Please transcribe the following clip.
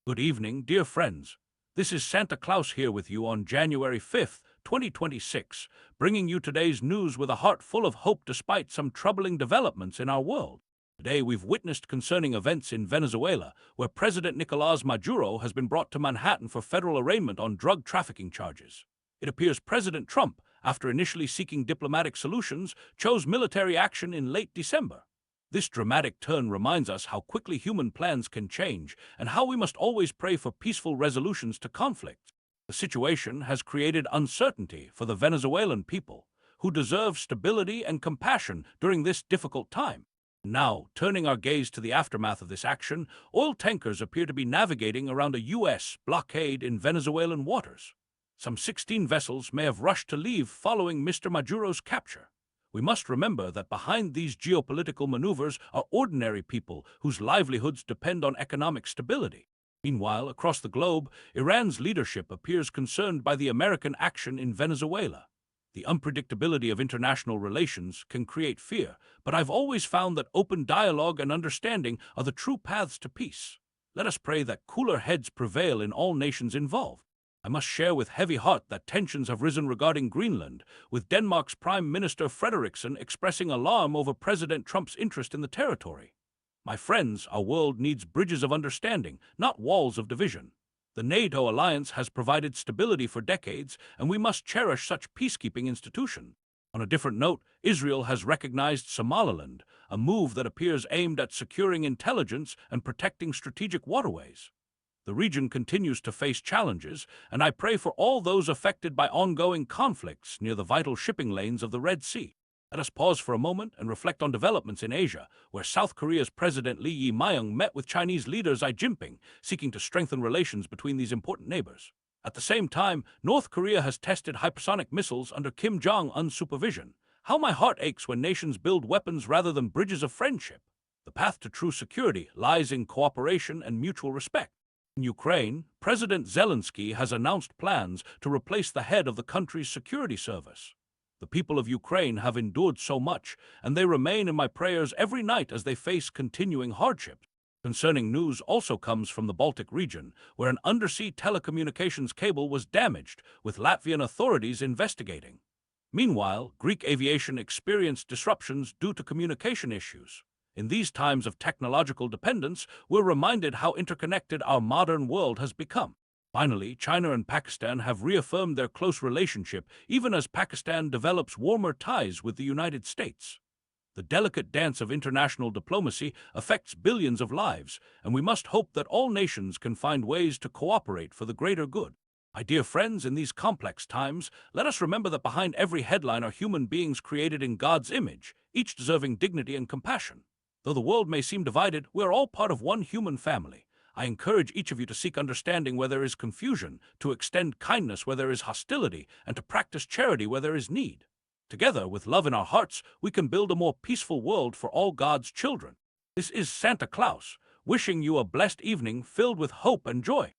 Good evening, dear friends. This is Santa Claus here with you on January 5th, 2026, bringing you today's news with a heart full of hope despite some troubling developments in our world. Today we've witnessed concerning events in Venezuela, where President Nicolás Maduro has been brought to Manhattan for federal arraignment on drug trafficking charges. It appears President Trump, after initially seeking diplomatic solutions, chose military action in late December. This dramatic turn reminds us how quickly human plans can change and how we must always pray for peaceful resolutions to conflicts. The situation has created uncertainty for the Venezuelan people, who deserve stability and compassion during this difficult time. Now, turning our gaze to the aftermath of this action, oil tankers appear to be navigating around a U.S. blockade in Venezuelan waters. Some 16 vessels may have rushed to leave following Mr. Maduro's capture. We must remember that behind these geopolitical maneuvers are ordinary people whose livelihoods depend on economic stability. Meanwhile, across the globe, Iran's leadership appears concerned by the American action in Venezuela. The unpredictability of international relations can create fear, but I've always found that open dialogue and understanding are the true paths to peace. Let us pray that cooler heads prevail in all nations involved. I must share with heavy heart that tensions have risen regarding Greenland, with Denmark's Prime Minister Frederiksen expressing alarm over President Trump's interest in the territory. My friends, our world needs bridges of understanding, not walls of division. The NATO alliance has provided stability for decades, and we must cherish such peacekeeping institutions. On a different note, Israel has recognized Somaliland, a move that appears aimed at securing intelligence and protecting strategic waterways. The region continues to face challenges, and I pray for all those affected by ongoing conflicts near the vital shipping lanes of the Red Sea. Let us pause for a moment and reflect on developments in Asia, where South Korea's President Lee Jae-myung met with Chinese leader Xi Jinping, seeking to strengthen relations between these important neighbors. At the same time, North Korea has tested hypersonic missiles under Kim Jong-un's supervision. How my heart aches when nations build weapons rather than bridges of friendship. The path to true security lies in cooperation and mutual respect. In Ukraine, President Zelensky has announced plans to replace the head of the country's security service. The people of Ukraine have endured so much, and they remain in my prayers every night as they face continuing hardships. Concerning news also comes from the Baltic region, where an undersea telecommunications cable was damaged, with Latvian authorities investigating. Meanwhile, Greek aviation experienced disruptions due to communication issues. In these times of technological dependence, we're reminded how interconnected our modern world has become. Finally, China and Pakistan have reaffirmed their close relationship, even as Pakistan develops warmer ties with the United States. The delicate dance of international diplomacy affects billions of lives, and we must hope that all nations can find ways to cooperate for the greater good. My dear friends, in these complex times, let us remember that behind every headline are human beings created in God's image, each deserving dignity and compassion. Though the world may seem divided, we are all part of one human family. I encourage each of you to seek understanding where there is confusion, to extend kindness where there is hostility, and to practice charity where there is need. Together, with love in our hearts, we can build a more peaceful world for all God's children. This is Santa Claus, wishing you a blessed evening filled with hope and joy.